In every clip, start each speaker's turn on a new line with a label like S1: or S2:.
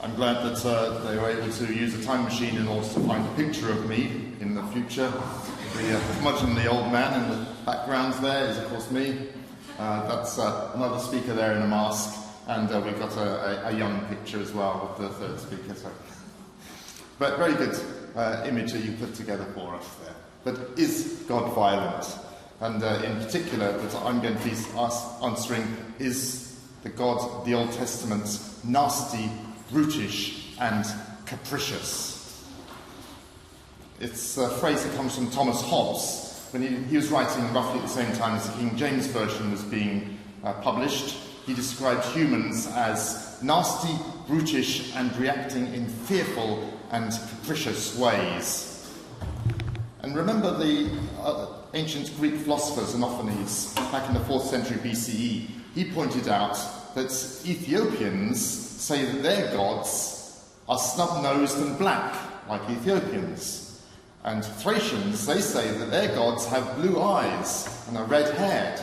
S1: I'm glad that they were able to use a time machine in order to find a picture of me in the future. The curmudgeonly old man in the background there is, of course, me. That's another speaker there in a mask, and we've got a young picture as well with the third speaker. So. But very good image that you put together for us there. But is God violent? And in particular, that I'm going to be answering, is the God of the Old Testament nasty, brutish, and capricious? It's a phrase that comes from Thomas Hobbes. When he was writing roughly at the same time as the King James Version was being published, he described humans as nasty, brutish, and reacting in fearful and capricious ways. And remember the ancient Greek philosopher Xenophanes, back in the 4th century BCE, he pointed out that Ethiopians say that their gods are snub-nosed and black, like Ethiopians. And Thracians, they say that their gods have blue eyes and are red-haired,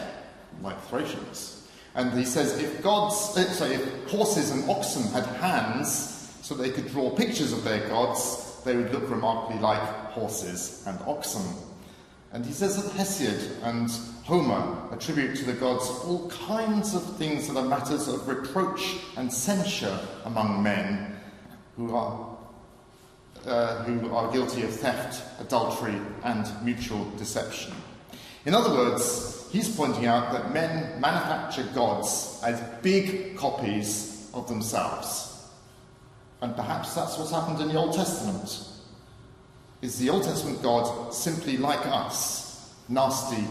S1: like Thracians. And he says if horses and oxen had hands so they could draw pictures of their gods, they would look remarkably like horses and oxen. And he says that Hesiod and Homer attribute to the gods all kinds of things that are matters of reproach and censure among men who are guilty of theft, adultery, and mutual deception. In other words, he's pointing out that men manufacture gods as big copies of themselves. And perhaps that's what's happened in the Old Testament. Is the Old Testament God simply like us, nasty,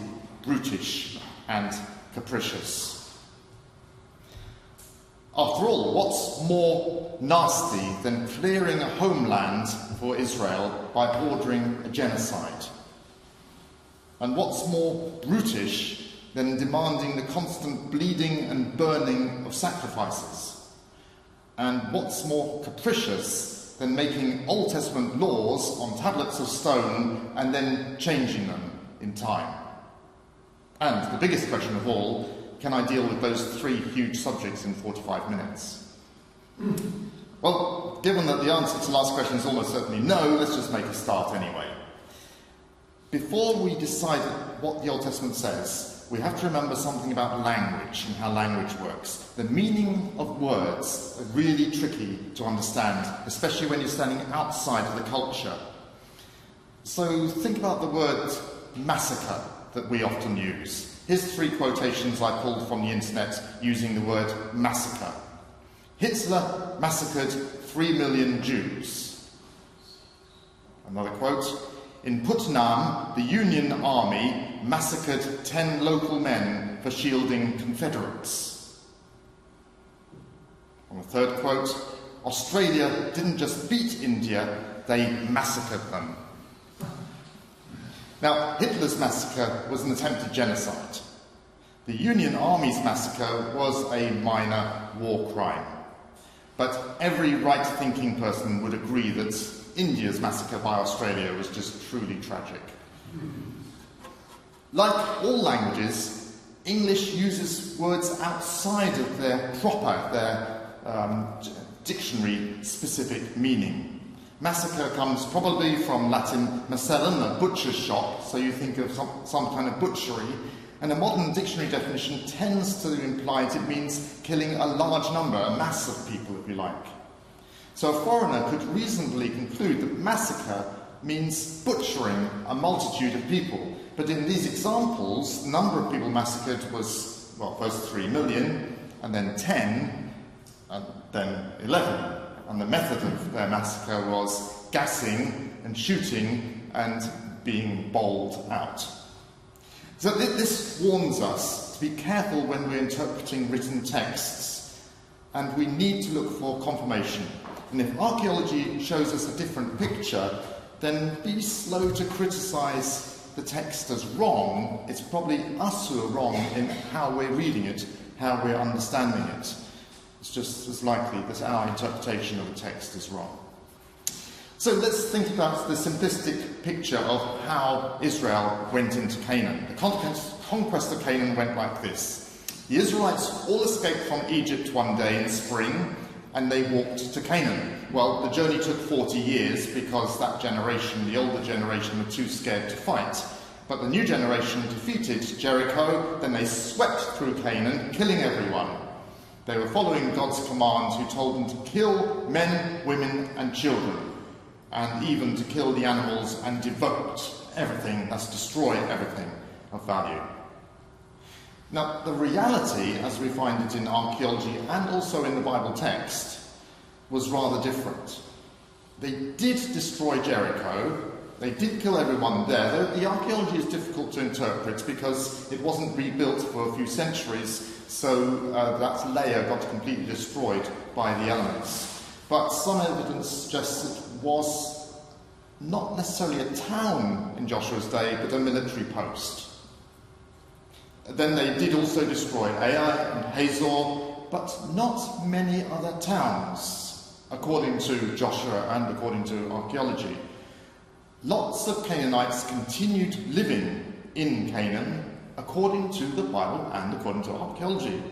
S1: brutish, and capricious? After all, what's more nasty than clearing a homeland for Israel by ordering a genocide? And what's more brutish than demanding the constant bleeding and burning of sacrifices? And what's more capricious than making Old Testament laws on tablets of stone and then changing them in time? And the biggest question of all, can I deal with those three huge subjects in 45 minutes? Well, given that the answer to the last question is almost certainly no, let's just make a start anyway. Before we decide what the Old Testament says, we have to remember something about language and how language works. The meaning of words are really tricky to understand, especially when you're standing outside of the culture. So think about the word massacre that we often use. Here's 3 quotations I pulled from the internet using the word massacre. Hitler massacred 3 million Jews. Another quote. In Putnam, the Union Army massacred 10 local men for shielding Confederates. On the third quote, Australia didn't just beat India, they massacred them. Now, Hitler's massacre was an attempted genocide. The Union Army's massacre was a minor war crime. But every right-thinking person would agree that India's massacre by Australia was just truly tragic. Like all languages, English uses words outside of their dictionary-specific meaning. Massacre comes probably from Latin macellum, a butcher's shop, so you think of some kind of butchery, and a modern dictionary definition tends to imply that it means killing a large number, a mass of people, if you like. So a foreigner could reasonably conclude that massacre means butchering a multitude of people. But in these examples, the number of people massacred was, well, first 3 million, and then 10, and then 11. And the method of their massacre was gassing and shooting and being bowled out. So this warns us to be careful when we're interpreting written texts, and we need to look for confirmation. And if archaeology shows us a different picture, then be slow to criticise the text as wrong. It's probably us who are wrong in how we're reading it, how we're understanding it. It's just as likely that our interpretation of the text is wrong. So let's think about the simplistic picture of how Israel went into Canaan. The conquest of Canaan went like this. The Israelites all escaped from Egypt one day in spring, and they walked to Canaan. Well, the journey took 40 years because that generation, the older generation, were too scared to fight. But the new generation defeated Jericho, then they swept through Canaan, killing everyone. They were following God's commands, who told them to kill men, women and children, and even to kill the animals and devote everything, that's destroy everything of value. Now, the reality, as we find it in archaeology and also in the Bible text, was rather different. They did destroy Jericho, they did kill everyone there, though the archaeology is difficult to interpret because it wasn't rebuilt for a few centuries, so that layer got completely destroyed by the elements. But some evidence suggests it was not necessarily a town in Joshua's day, but a military post. Then they did also destroy Ai and Hazor, but not many other towns, according to Joshua and according to archaeology. Lots of Canaanites continued living in Canaan, according to the Bible and according to archaeology.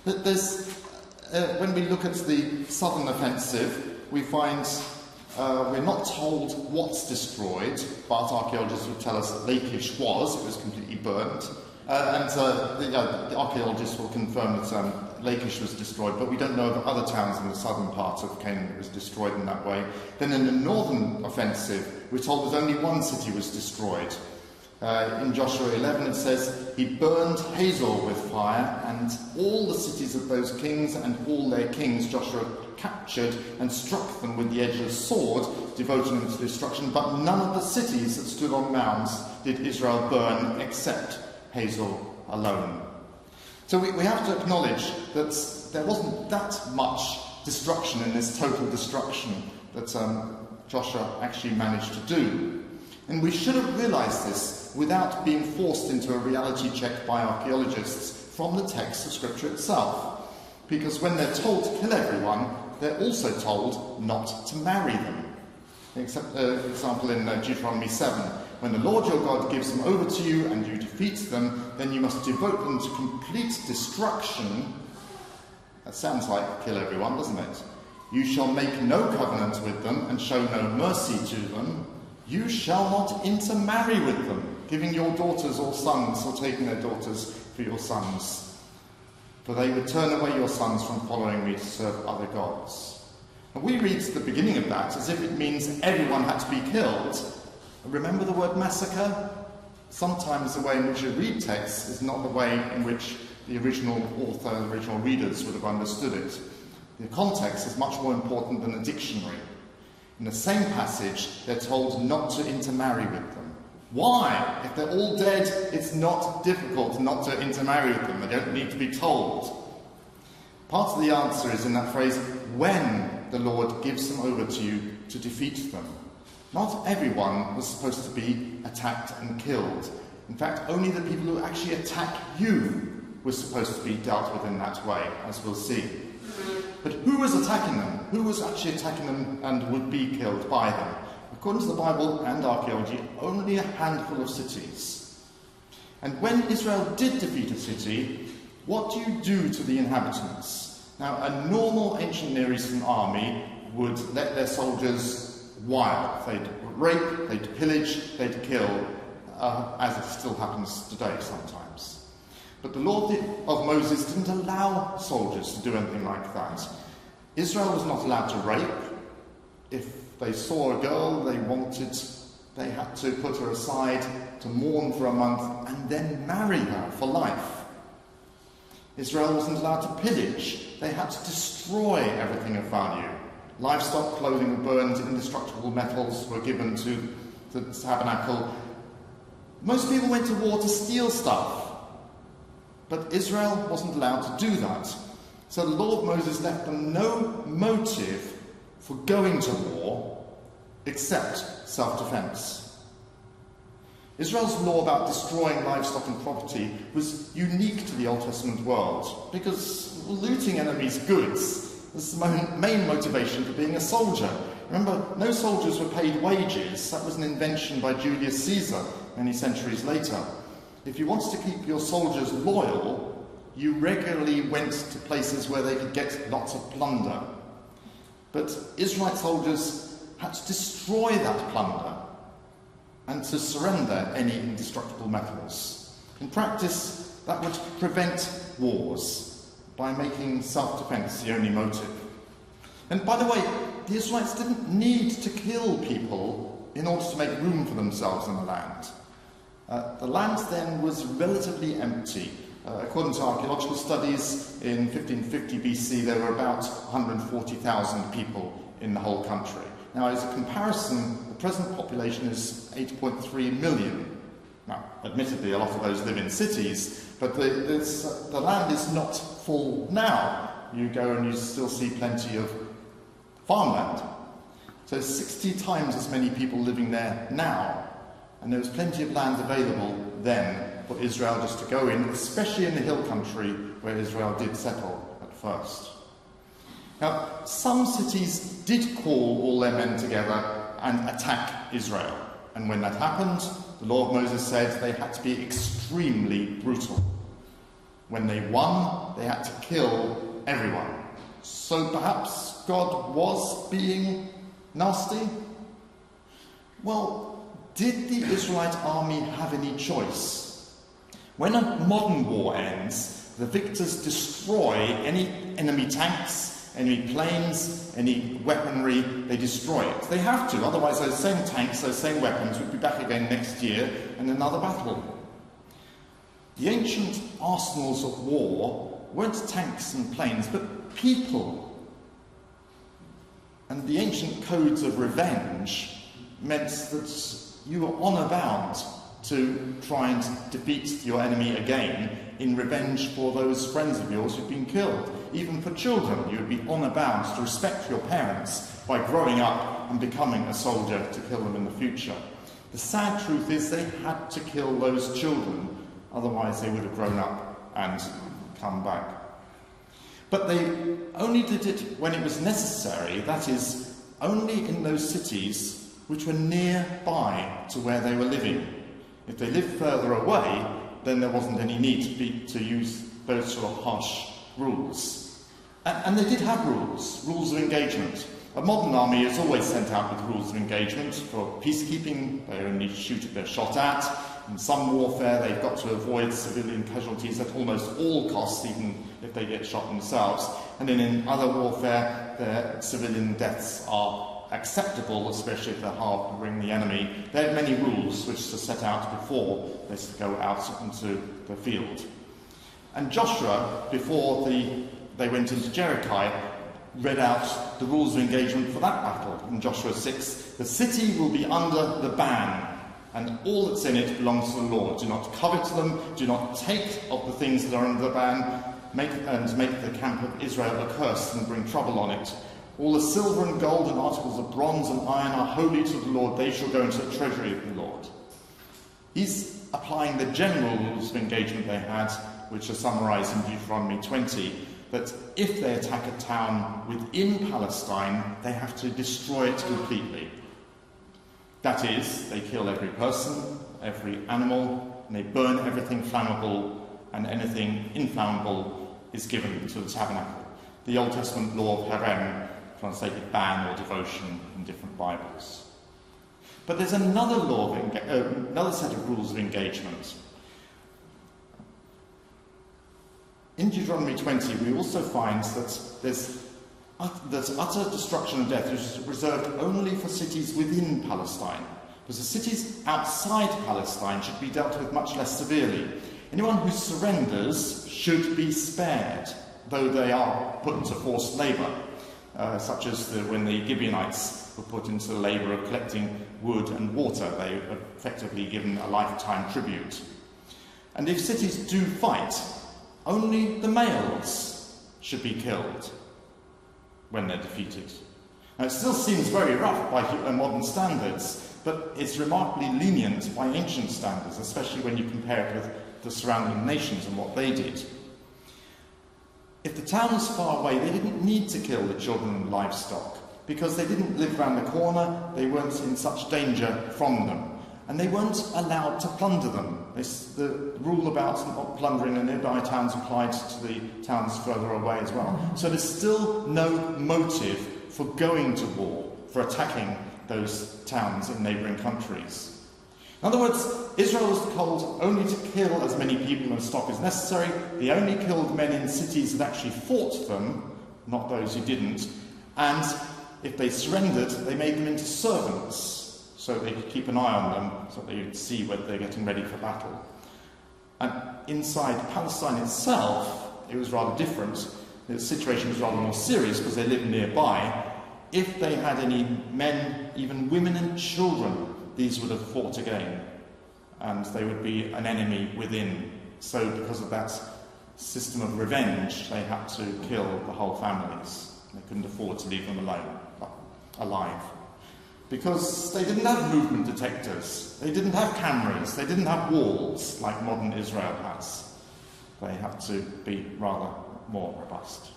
S1: When we look at the southern offensive, we find we're not told what's destroyed, but archaeologists will tell us that Lachish it was completely burnt. The archaeologists will confirm that Lachish was destroyed, but we don't know of other towns in the southern part of Canaan that was destroyed in that way. Then in the northern offensive, we're told that only one city was destroyed. In Joshua 11 it says, he burned Hazor with fire, and all the cities of those kings and all their kings Joshua captured and struck them with the edge of the sword, devoting them to destruction, but none of the cities that stood on mounds did Israel burn except Hazor alone. So we have to acknowledge that there wasn't that much destruction in this total destruction that Joshua actually managed to do. And we should have realised this without being forced into a reality check by archaeologists from the text of Scripture itself. Because when they're told to kill everyone, they're also told not to marry them. Example in Deuteronomy 7. When the Lord your God gives them over to you and you defeat them, then you must devote them to complete destruction. That sounds like kill everyone, doesn't it? You shall make no covenant with them and show no mercy to them. You shall not intermarry with them, giving your daughters or sons, or taking their daughters for your sons. For they would turn away your sons from following me to serve other gods. And we read the beginning of that as if it means everyone had to be killed. Remember the word massacre? Sometimes the way in which you read text is not the way in which the original author, the original readers would have understood it. The context is much more important than a dictionary. In the same passage, they're told not to intermarry with them. Why? If they're all dead, it's not difficult not to intermarry with them. They don't need to be told. Part of the answer is in that phrase, when the Lord gives them over to you to defeat them. Not everyone was supposed to be attacked and killed. In fact, only the people who actually attack you were supposed to be dealt with in that way, as we'll see. But who was attacking them? Who was actually attacking them and would be killed by them? According to the Bible and archaeology, only a handful of cities. And when Israel did defeat a city, what do you do to the inhabitants? Now, a normal ancient Near Eastern army would let their soldiers wild. They'd rape, they'd pillage, they'd kill, as it still happens today sometimes. But the law of Moses didn't allow soldiers to do anything like that. Israel was not allowed to rape. If they saw a girl they wanted, they had to put her aside to mourn for a month and then marry her for life. Israel wasn't allowed to pillage. They had to destroy everything of value. Livestock, clothing were burned, indestructible metals were given to the tabernacle. Most people went to war to steal stuff. But Israel wasn't allowed to do that. So the law of Moses left them no motive for going to war except self-defense. Israel's law about destroying livestock and property was unique to the Old Testament world because looting enemies' goods was the main motivation for being a soldier. Remember, no soldiers were paid wages. That was an invention by Julius Caesar many centuries later. If you wanted to keep your soldiers loyal, you regularly went to places where they could get lots of plunder. But Israelite soldiers had to destroy that plunder and to surrender any indestructible metals. In practice, that would prevent wars by making self-defense the only motive. And by the way, the Israelites didn't need to kill people in order to make room for themselves in the land. The land then was relatively empty. According to archaeological studies, in 1550 BC there were about 140,000 people in the whole country. Now, as a comparison, the present population is 8.3 million. Now, admittedly, a lot of those live in cities, but the land is not full now. You go and you still see plenty of farmland. So 60 times as many people living there now. And there was plenty of land available then for Israel just to go in, especially in the hill country where Israel did settle at first. Now, some cities did call all their men together and attack Israel. And when that happened, the law of Moses said they had to be extremely brutal. When they won, they had to kill everyone. So perhaps God was being nasty? Well, did the Israelite army have any choice? When a modern war ends, the victors destroy any enemy tanks, any planes, any weaponry, they destroy it. They have to, otherwise those same tanks, those same weapons would be back again next year in another battle. The ancient arsenals of war weren't tanks and planes, but people. And the ancient codes of revenge meant that you were honour bound to try and defeat your enemy again in revenge for those friends of yours who'd been killed. Even for children, you would be honour bound to respect your parents by growing up and becoming a soldier to kill them in the future. The sad truth is they had to kill those children, otherwise they would have grown up and come back. But they only did it when it was necessary, that is, only in those cities which were nearby to where they were living. If they lived further away, then there wasn't any need to use those sort of harsh rules. And they did have rules of engagement. A modern army is always sent out with rules of engagement. For peacekeeping, they only shoot if they're shot at. In some warfare, they've got to avoid civilian casualties at almost all costs, even if they get shot themselves. And then in other warfare, their civilian deaths are acceptable, especially if they're harbouring the enemy. They had many rules which were set out before they go out into the field. And Joshua, before they went into Jericho, read out the rules of engagement for that battle. In Joshua 6, the city will be under the ban, and all that's in it belongs to the Lord. Do not covet them, do not take of the things that are under the ban, make the camp of Israel accursed and bring trouble on it. All the silver and gold and articles of bronze and iron are holy to the Lord. They shall go into the treasury of the Lord. He's applying the general rules of engagement they had, which are summarised in Deuteronomy 20, that if they attack a town within Palestine, they have to destroy it completely. That is, they kill every person, every animal, and they burn everything flammable, and anything inflammable is given to the tabernacle. The Old Testament law of Harem, translated ban or devotion in different Bibles. But there's another another set of rules of engagement. In Deuteronomy 20, we also find that there's utter destruction and death is reserved only for cities within Palestine, because the cities outside Palestine should be dealt with much less severely. Anyone who surrenders should be spared, though they are put into forced labour, such as when the Gibeonites were put into the labour of collecting wood and water. They were effectively given a lifetime tribute. And if cities do fight, only the males should be killed when they're defeated. Now, it still seems very rough by modern standards, but it's remarkably lenient by ancient standards, especially when you compare it with the surrounding nations and what they did. If the town was far away, they didn't need to kill the children and livestock, because they didn't live round the corner, they weren't in such danger from them. And they weren't allowed to plunder them. The rule about not plundering the nearby towns applied to the towns further away as well. So there's still no motive for going to war, for attacking those towns in neighbouring countries. In other words, Israel was told only to kill as many people and stock as necessary. They only killed men in cities that actually fought them, not those who didn't. And if they surrendered, they made them into servants, so they could keep an eye on them, so they would see whether they're getting ready for battle. And inside Palestine itself, it was rather different. The situation was rather more serious because they lived nearby. If they had any men, even women and children, these would have fought again, and they would be an enemy within. So because of that system of revenge, they had to kill the whole families. They couldn't afford to leave them alone, alive. Because they didn't have movement detectors, they didn't have cameras, they didn't have walls like modern Israel has. They had to be rather more robust.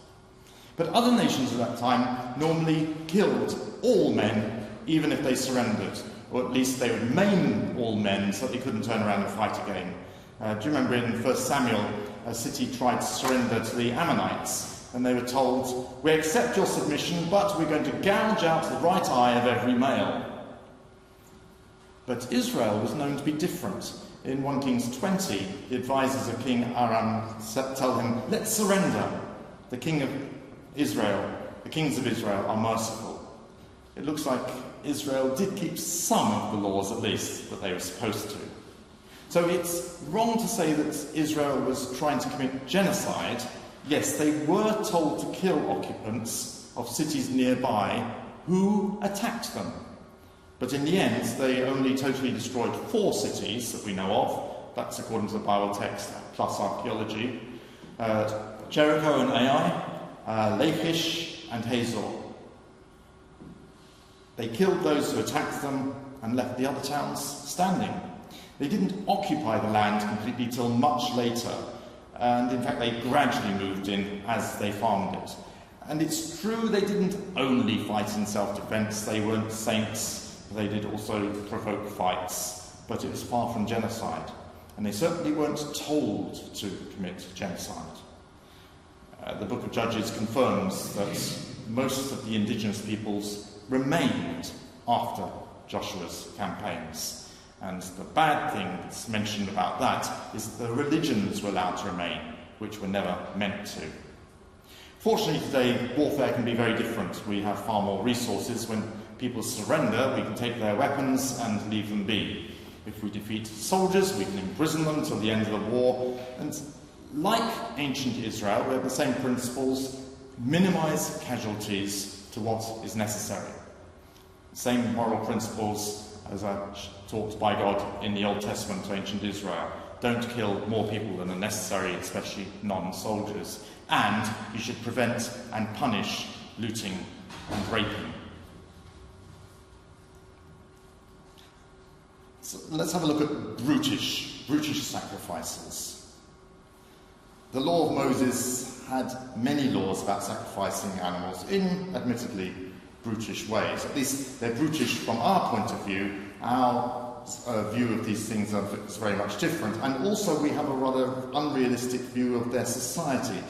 S1: But other nations at that time normally killed all men, even if they surrendered, or at least they would maim all men so that they couldn't turn around and fight again. Do you remember in 1 Samuel, a city tried to surrender to the Ammonites, and they were told, "We accept your submission, but we're going to gouge out the right eye of every male." But Israel was known to be different. In 1 Kings 20, the advisors of King Aram tell him, "Let's surrender. The king of Israel, the kings of Israel are merciful." It looks like Israel did keep some of the laws, at least, that they were supposed to. So it's wrong to say that Israel was trying to commit genocide. Yes, they were told to kill occupants of cities nearby who attacked them. But in the end, they only totally destroyed 4 cities that we know of. That's according to the Bible text, plus archaeology. Jericho and Ai, Lachish and Hazor. They killed those who attacked them and left the other towns standing. They didn't occupy the land completely till much later, and in fact they gradually moved in as they farmed it. And it's true they didn't only fight in self-defense, they weren't saints, they did also provoke fights, but it was far from genocide, and they certainly weren't told to commit genocide. The book of Judges confirms that most of the indigenous peoples remained after Joshua's campaigns. And the bad thing that's mentioned about that is that the religions were allowed to remain, which were never meant to. Fortunately today, warfare can be very different. We have far more resources. When people surrender, we can take their weapons and leave them be. If we defeat soldiers, we can imprison them till the end of the war. And like ancient Israel, we have the same principles: minimize casualties to what is necessary. Same moral principles as are taught by God in the Old Testament to ancient Israel. Don't kill more people than are necessary, especially non-soldiers. And you should prevent and punish looting and raping. So let's have a look at Brutish Sacrifices. The law of Moses had many laws about sacrificing animals in, admittedly, brutish ways. At least they're brutish from our point of view. Our view of these things is very much different. And also we have a rather unrealistic view of their society.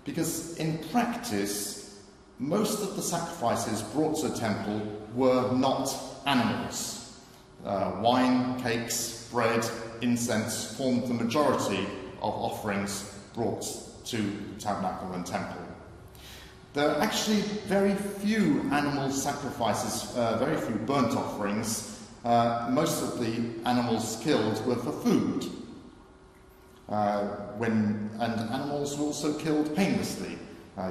S1: Because in practice, most of the sacrifices brought to the temple were not animals. Wine, cakes, bread, incense formed the majority of offerings brought to the tabernacle and temple. There are actually very few animal sacrifices, very few burnt offerings. Most of the animals killed were for food. And animals were also killed painlessly.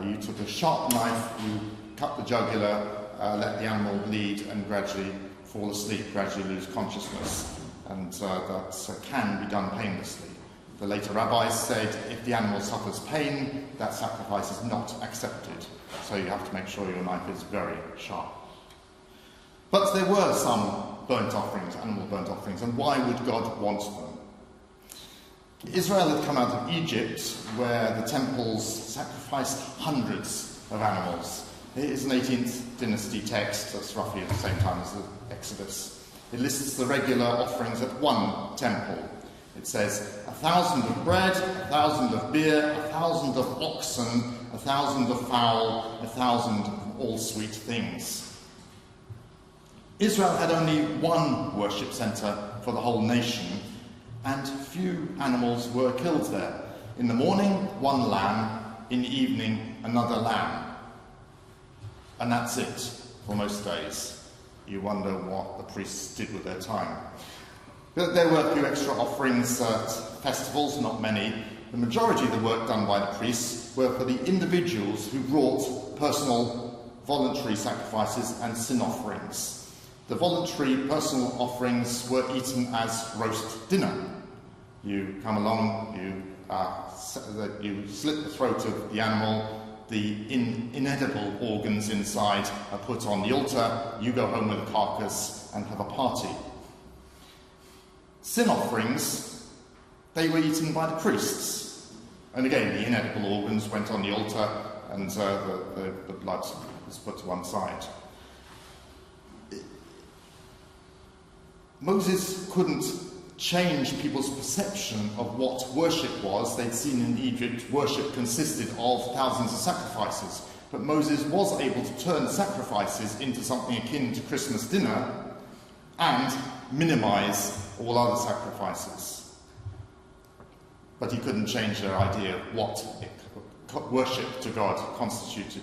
S1: You took a sharp knife, you cut the jugular, let the animal bleed and gradually fall asleep, gradually lose consciousness. And that can be done painlessly. The later rabbis said if the animal suffers pain, that sacrifice is not accepted. So you have to make sure your knife is very sharp. But there were some burnt offerings, animal burnt offerings, and why would God want them? Israel had come out of Egypt, where the temples sacrificed hundreds of animals. It is an 18th dynasty text, that's roughly at the same time as the Exodus. It lists the regular offerings at one temple. It says 1,000 of bread, 1,000 of beer, 1,000 of oxen, 1,000 of fowl, 1,000 all sweet things. Israel had only one worship centre for the whole nation, and few animals were killed there. In the morning, one lamb, in the evening, another lamb. And that's it for most days. You wonder what the priests did with their time. But there were a few extra offerings at festivals, not many. The majority of the work done by the priests were for the individuals who brought personal voluntary sacrifices and sin offerings. The voluntary personal offerings were eaten as roast dinner. You come along, you slit the throat of the animal, the inedible organs inside are put on the altar, you go home with a carcass and have a party. Sin offerings, they were eaten by the priests. And again, the inedible organs went on the altar and the blood was put to one side. Moses couldn't change people's perception of what worship was. They'd seen in Egypt worship consisted of thousands of sacrifices. But Moses was able to turn sacrifices into something akin to Christmas dinner and minimize all other sacrifices. But he couldn't change their idea of what worship to God constituted.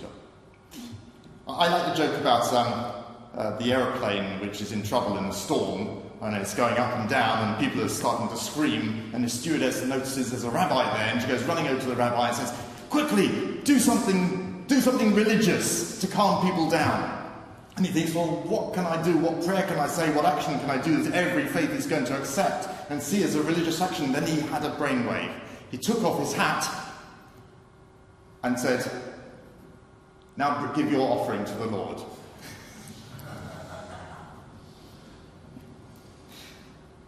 S1: I like the joke about the aeroplane which is in trouble in a storm, and it's going up and down and people are starting to scream, and the stewardess notices there's a rabbi there, and she goes running over to the rabbi and says, "Quickly, do something religious to calm people down." And he thinks, well, what can I do? What prayer can I say? What action can I do that every faith is going to accept and see as a religious action? Then he had a brainwave. He took off his hat and said, "Now give your offering to the Lord."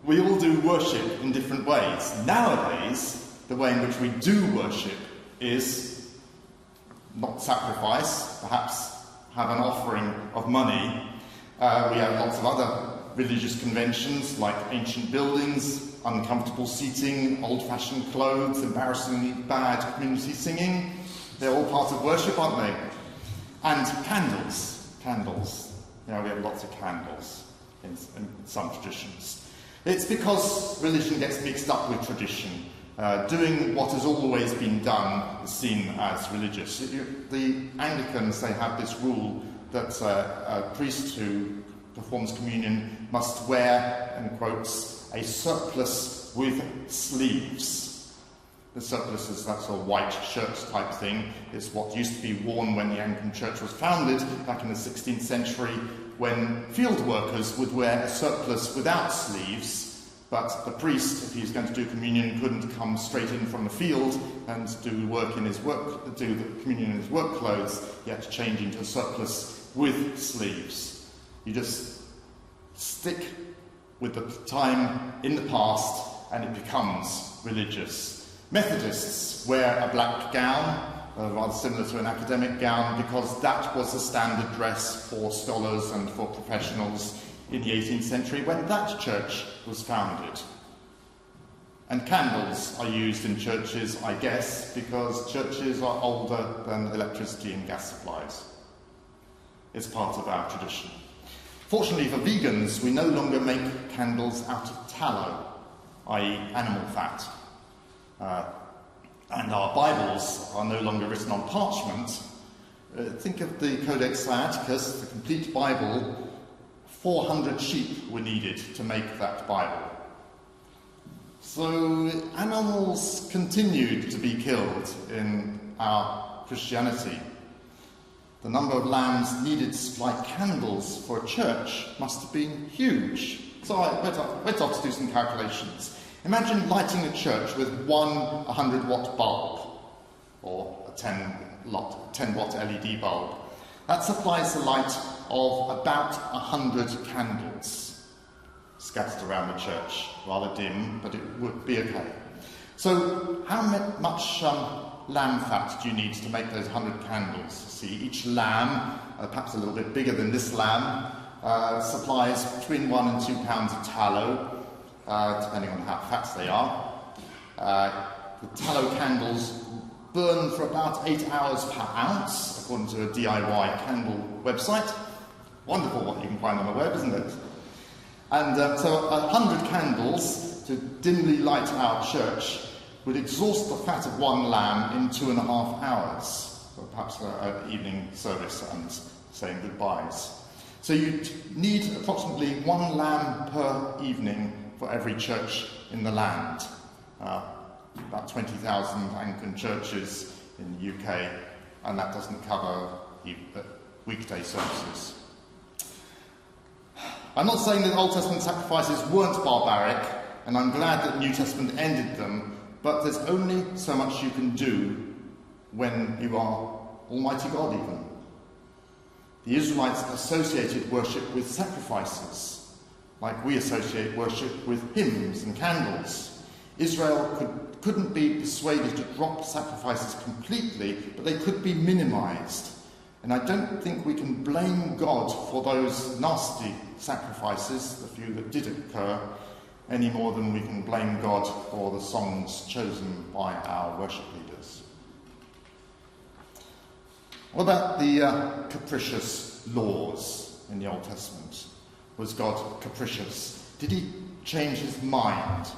S1: We all do worship in different ways. Nowadays, the way in which we do worship is not sacrifice, perhaps have an offering of money. We have lots of other religious conventions like ancient buildings, uncomfortable seating, old-fashioned clothes, embarrassingly bad community singing. They're all part of worship, aren't they? And candles. Candles. We have lots of candles in some traditions. It's because religion gets mixed up with tradition. Doing what has always been done is seen as religious. The Anglicans, they have this rule that a priest who performs communion must wear, in quotes, a surplice with sleeves. The surplice is that sort of white shirt type thing. It's what used to be worn when the Anglican Church was founded back in the 16th century, when field workers would wear a surplice without sleeves. But the priest, if he was going to do communion, couldn't come straight in from the field and do the communion in his work clothes. He had to change into a surplice with sleeves. You just stick with the time in the past and it becomes religious. Methodists wear a black gown, rather similar to an academic gown, because that was the standard dress for scholars and for professionals in the 18th century when that church was founded. And candles are used in churches, I guess, because churches are older than electricity and gas supplies. It's part of our tradition. Fortunately for vegans, we no longer make candles out of tallow, i.e. animal fat. And our Bibles are no longer written on parchment. Think of the Codex Sinaiticus, the complete Bible. 400 sheep were needed to make that Bible. So animals continued to be killed in our Christianity. The number of lambs needed to supply candles for a church must have been huge. So I went off to do some calculations. Imagine lighting a church with one 100-watt bulb, or a 10-watt LED bulb. That supplies the light of about 100 candles scattered around the church. Rather dim, but it would be okay. So how much lamb fat do you need to make those 100 candles? See, each lamb, perhaps a little bit bigger than this lamb, supplies between 1 and 2 pounds of tallow, depending on how fat they are. The tallow candles burn for about 8 hours per ounce, according to a DIY candle website. Wonderful what you can find on the web, isn't it? And so 100 candles to dimly light our church would exhaust the fat of one lamb in 2.5 hours, or perhaps an evening service and saying goodbyes. So you need approximately 1 lamb per evening for every church in the land. About 20,000 Anglican churches in the UK, and that doesn't cover weekday services. I'm not saying that Old Testament sacrifices weren't barbaric, and I'm glad that the New Testament ended them, but there's only so much you can do when you are Almighty God even. The Israelites associated worship with sacrifices, like we associate worship with hymns and candles. Israel couldn't be persuaded to drop sacrifices completely, but they could be minimized. And I don't think we can blame God for those nasty sacrifices, the few that did occur, any more than we can blame God for the songs chosen by our worship leaders. What about the capricious laws in the Old Testament? Was God capricious? Did he change his mind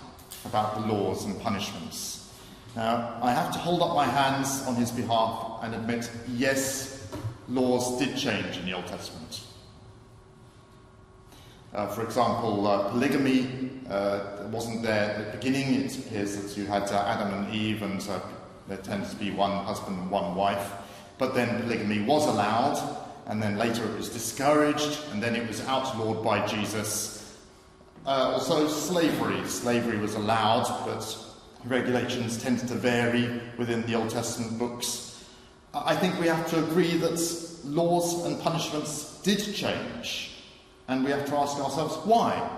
S1: about the laws and punishments? Now, I have to hold up my hands on his behalf and admit, yes, laws did change in the Old Testament. For example, polygamy wasn't there at the beginning. It appears that you had Adam and Eve, and there tended to be one husband and one wife. But then polygamy was allowed, and then later it was discouraged, and then it was outlawed by Jesus. Also slavery. Slavery was allowed, but regulations tended to vary within the Old Testament books. I think we have to agree that laws and punishments did change, and we have to ask ourselves why.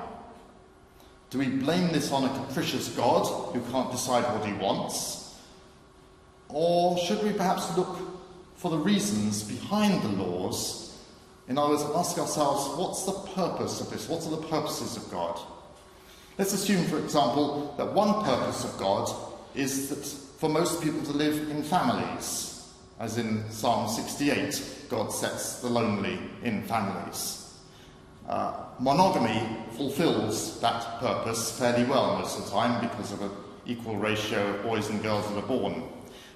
S1: Do we blame this on a capricious God who can't decide what he wants? Or should we perhaps look for the reasons behind the laws? In other words, ask ourselves, what's the purpose of this? What are the purposes of God? Let's assume, for example, that one purpose of God is that for most people to live in families, as in Psalm 68, God sets the lonely in families. Monogamy fulfills that purpose fairly well most of the time because of an equal ratio of boys and girls that are born.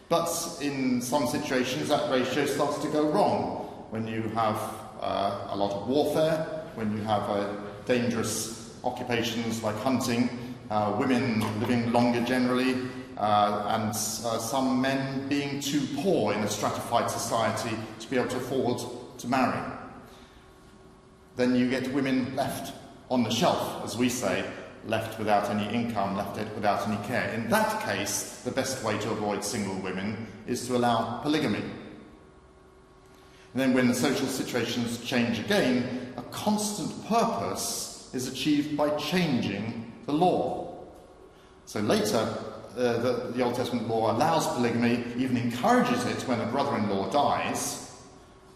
S1: But in some situations that ratio starts to go wrong when you have a lot of warfare, when you have dangerous occupations like hunting, women living longer generally, and some men being too poor in a stratified society to be able to afford to marry. Then you get women left on the shelf, as we say, left without any income, left without any care. In that case, the best way to avoid single women is to allow polygamy. And then when the social situations change again, a constant purpose is achieved by changing the law. So later, the Old Testament law allows polygamy, even encourages it when a brother-in-law dies,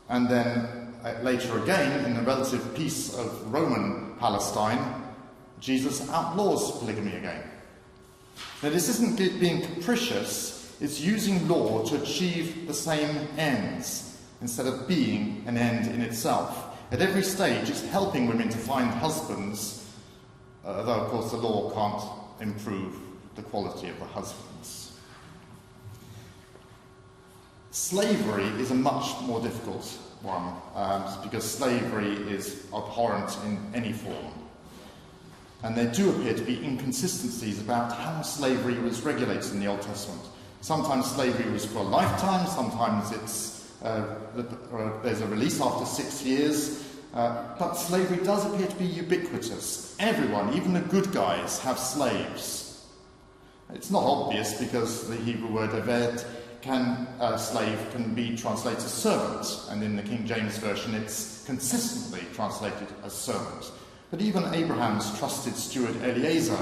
S1: and then later again, in the relative peace of Roman Palestine, Jesus outlaws polygamy again. Now, this isn't being capricious, it's using law to achieve the same ends, instead of being an end in itself. At every stage, it's helping women to find husbands, though, of course, the law can't improve the quality of the husbands. Slavery is a much more difficult one, because slavery is abhorrent in any form. And there do appear to be inconsistencies about how slavery was regulated in the Old Testament. Sometimes slavery was for a lifetime, sometimes there's a release after 6 years, but slavery does appear to be ubiquitous. Everyone, even the good guys, have slaves. It's not obvious because the Hebrew word eved, slave can be translated as servant, and in the King James Version it's consistently translated as servant. But even Abraham's trusted steward Eliezer,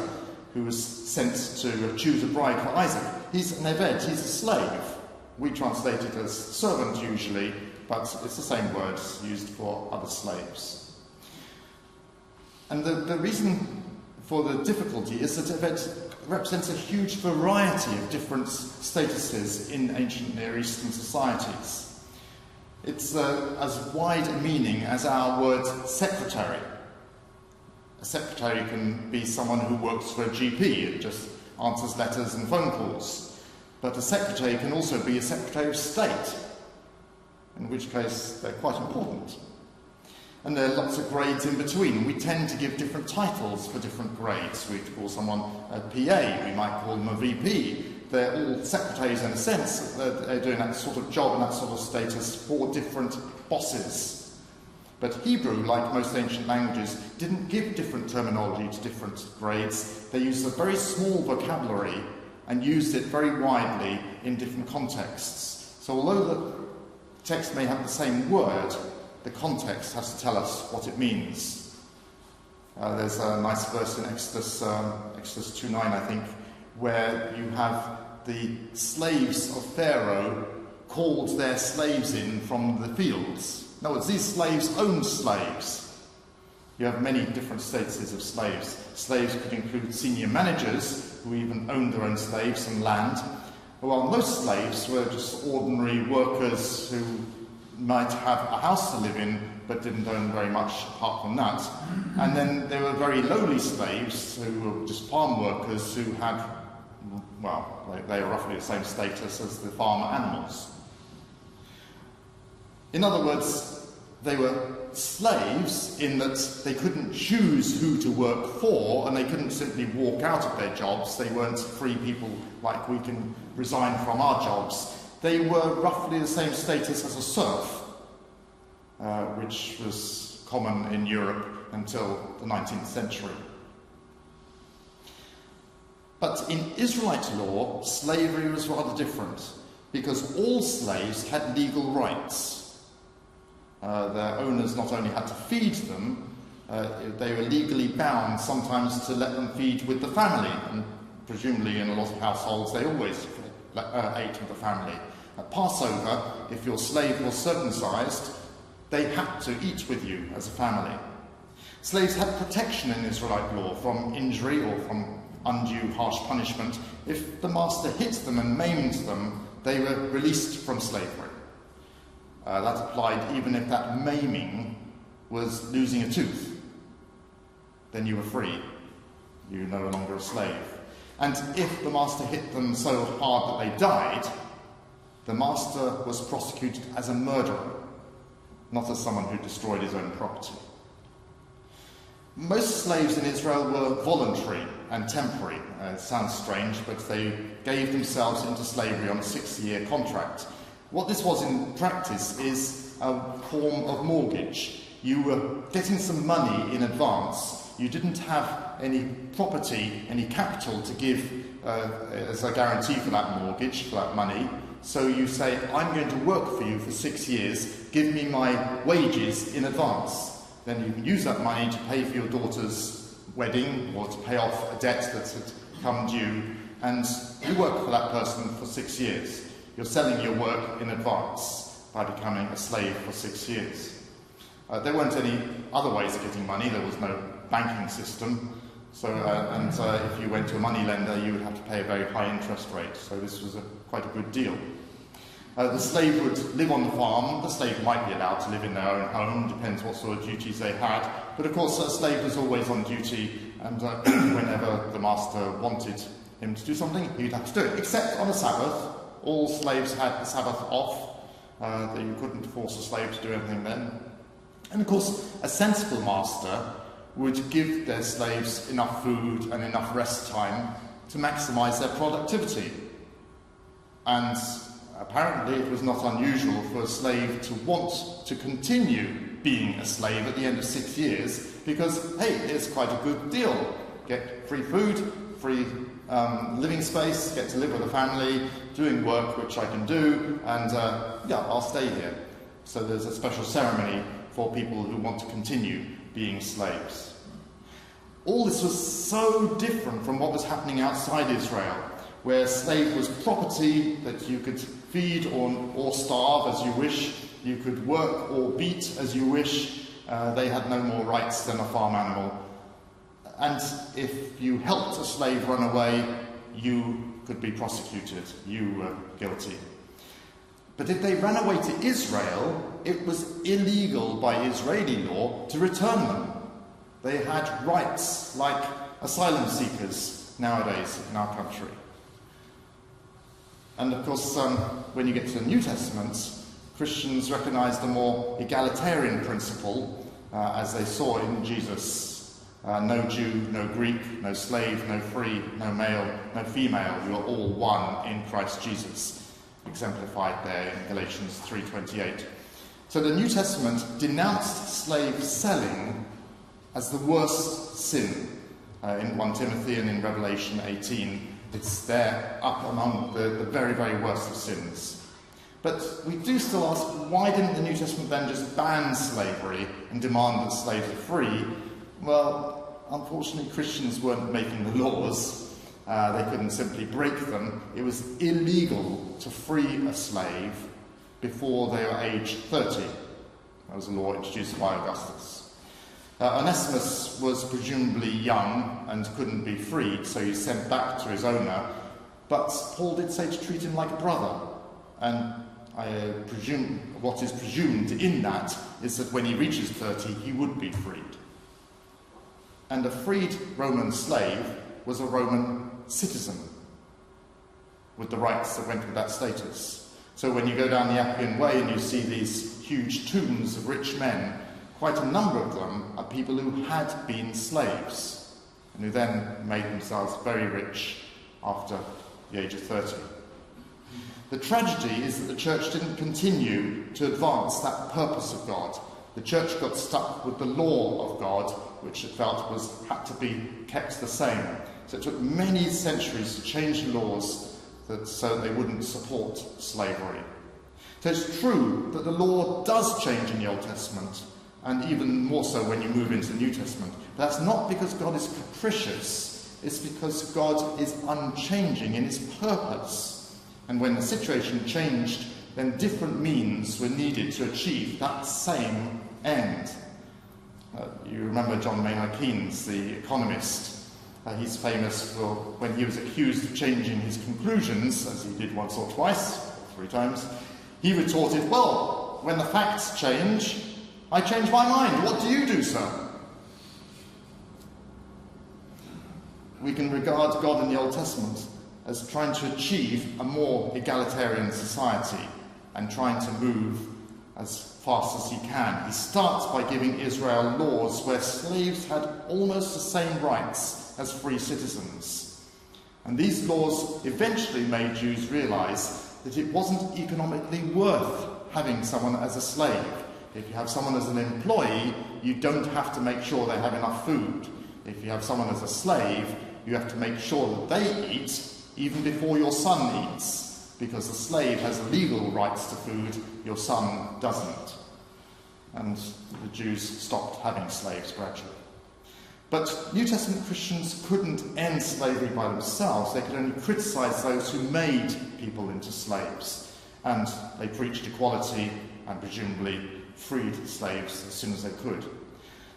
S1: who was sent to choose a bride for Isaac, he's an eved, he's a slave. We translate it as servant usually, but it's the same word used for other slaves. And the reason for the difficulty is that eved represents a huge variety of different statuses in ancient Near Eastern societies. It's as wide a meaning as our word secretary. A secretary can be someone who works for a GP and just answers letters and phone calls. But a secretary can also be a Secretary of State, in which case they're quite important. And there are lots of grades in between. We tend to give different titles for different grades. We call someone a PA, we might call them a VP. They're all secretaries in a sense. They're doing that sort of job and that sort of status for different bosses. But Hebrew, like most ancient languages, didn't give different terminology to different grades. They used a very small vocabulary and used it very widely in different contexts. So although the text may have the same word, the context has to tell us what it means. There's a nice verse in Exodus 2:9, I think, where you have the slaves of Pharaoh called their slaves in from the fields. In other words, these slaves owned slaves. You have many different statuses of slaves. Slaves could include senior managers, who even owned their own slaves and land, while most slaves were just ordinary workers who might have a house to live in, but didn't own very much apart from that. And then there were very lowly slaves who were just farm workers who had, well, they were roughly the same status as the farm animals. In other words, they were slaves in that they couldn't choose who to work for, and they couldn't simply walk out of their jobs. They weren't free people like we can resign from our jobs. They were roughly the same status as a serf, which was common in Europe until the 19th century. But in Israelite law, slavery was rather different, because all slaves had legal rights. Their owners not only had to feed them, they were legally bound sometimes to let them feed with the family, and presumably in a lot of households they always ate with the family. At Passover, if your slave was circumcised, they had to eat with you as a family. Slaves had protection in Israelite law from injury or from undue harsh punishment. If the master hit them and maimed them, they were released from slavery. That applied even if that maiming was losing a tooth. Then you were free. You were no longer a slave. And if the master hit them so hard that they died, the master was prosecuted as a murderer, not as someone who destroyed his own property. Most slaves in Israel were voluntary and temporary. It sounds strange, but they gave themselves into slavery on a 6-year contract. What this was in practice is a form of mortgage. You were getting some money in advance. You didn't have any property, any capital to give as a guarantee for that mortgage, for that money. So you say, I'm going to work for you for 6 years, give me my wages in advance. Then you can use that money to pay for your daughter's wedding or to pay off a debt that had come due, and you work for that person for 6 years. You're selling your work in advance by becoming a slave for 6 years. There weren't any other ways of getting money. There was no banking system. So, if you went to a money lender, you would have to pay a very high interest rate. So this was quite a good deal. The slave would live on the farm. The slave might be allowed to live in their own home, depends what sort of duties they had. But of course, a slave was always on duty, and whenever the master wanted him to do something, he'd have to do it, except on a Sabbath. All slaves had the Sabbath off. You couldn't force a slave to do anything then. And of course, a sensible master would give their slaves enough food and enough rest time to maximise their productivity. And apparently it was not unusual for a slave to want to continue being a slave at the end of 6 years, because, hey, it's quite a good deal. Get free food, free living space, get to live with a family, doing work which I can do, and yeah, I'll stay here. So there's a special ceremony for people who want to continue being slaves. All this was so different from what was happening outside Israel, where a slave was property that you could feed or starve as you wish, you could work or beat as you wish. They had no more rights than a farm animal. And if you helped a slave run away, you could be prosecuted. You were guilty. But if they ran away to Israel, it was illegal by Israeli law to return them. They had rights like asylum seekers nowadays in our country. And of course, when you get to the New Testament, Christians recognized a more egalitarian principle, as they saw in Jesus. No Jew, no Greek, no slave, no free, no male, no female. You are all one in Christ Jesus, exemplified there in Galatians 3:28. So the New Testament denounced slave selling as the worst sin. In 1 Timothy and in Revelation 18, it's there up among the very, very worst of sins. But we do still ask, why didn't the New Testament then just ban slavery and demand that slaves are free? Well, unfortunately, Christians weren't making the laws. They couldn't simply break them. It was illegal to free a slave before they were aged 30. That was a law introduced by Augustus. Onesimus was presumably young and couldn't be freed, so he's sent back to his owner. But Paul did say to treat him like a brother. And I presume what is presumed in that is that when he reaches 30, he would be freed. And a freed Roman slave was a Roman citizen with the rights that went with that status. So when you go down the Appian Way and you see these huge tombs of rich men, quite a number of them are people who had been slaves and who then made themselves very rich after the age of 30. The tragedy is that the church didn't continue to advance that purpose of God. The church got stuck with the law of God, which it felt had to be kept the same. So it took many centuries to change laws so they wouldn't support slavery. So it's true that the law does change in the Old Testament, and even more so when you move into the New Testament. But that's not because God is capricious, it's because God is unchanging in his purpose. And when the situation changed, then different means were needed to achieve that same end. You remember John Maynard Keynes, the economist. He's famous for when he was accused of changing his conclusions, as he did once or twice, or 3 times, he retorted, well, when the facts change, I change my mind. What do you do, sir? We can regard God in the Old Testament as trying to achieve a more egalitarian society and trying to move as fast as he can. He starts by giving Israel laws where slaves had almost the same rights as free citizens. And these laws eventually made Jews realise that it wasn't economically worth having someone as a slave. If you have someone as an employee, you don't have to make sure they have enough food. If you have someone as a slave, you have to make sure that they eat even before your son eats, because the slave has legal rights to food, your son doesn't. And the Jews stopped having slaves gradually. But New Testament Christians couldn't end slavery by themselves. They could only criticise those who made people into slaves. And they preached equality and presumably freed slaves as soon as they could.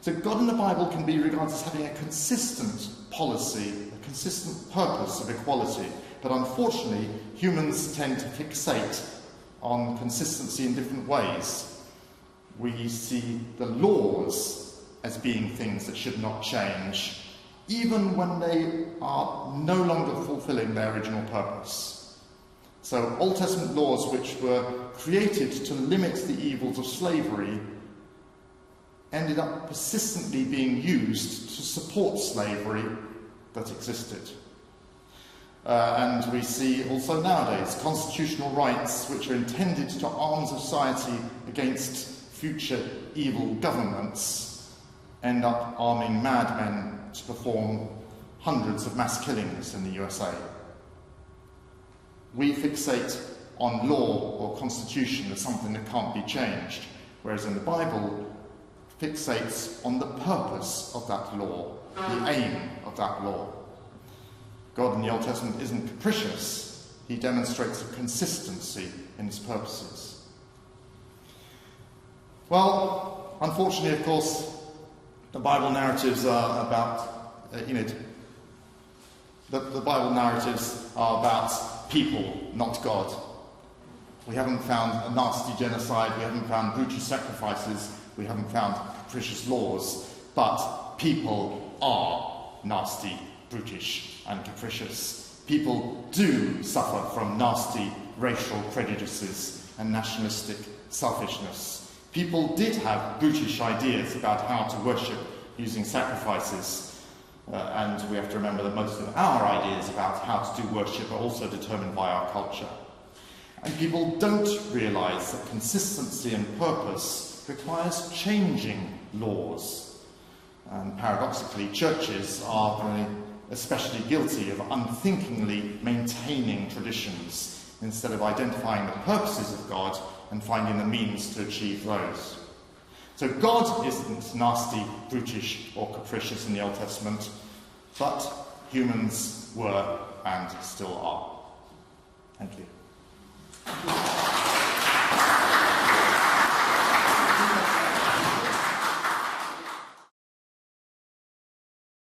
S1: So God in the Bible can be regarded as having a consistent policy, a consistent purpose of equality. But unfortunately, humans tend to fixate on consistency in different ways. We see the laws as being things that should not change, even when they are no longer fulfilling their original purpose. So Old Testament laws which were created to limit the evils of slavery ended up persistently being used to support slavery that existed. And we see also nowadays constitutional rights which are intended to arm society against future evil governments end up arming madmen to perform hundreds of mass killings in the USA. We fixate on law or constitution as something that can't be changed, whereas in the Bible fixates on the purpose of that law, the aim of that law. God in the Old Testament isn't capricious, he demonstrates a consistency in his purposes. Well, unfortunately, of course, the Bible narratives are about the Bible narratives are about people, not God. We haven't found a nasty genocide, we haven't found Brutish Sacrifices, we haven't found Capricious Laws, but people are nasty, brutish, and capricious. People do suffer from nasty racial prejudices and nationalistic selfishness. People did have brutish ideas about how to worship using sacrifices, and we have to remember that most of our ideas about how to do worship are also determined by our culture. And people don't realise that consistency and purpose requires changing laws. And paradoxically, churches are especially guilty of unthinkingly maintaining traditions instead of identifying the purposes of God and finding the means to achieve those. So God isn't nasty, brutish, or capricious in the Old Testament, but humans were and still are. Thank you.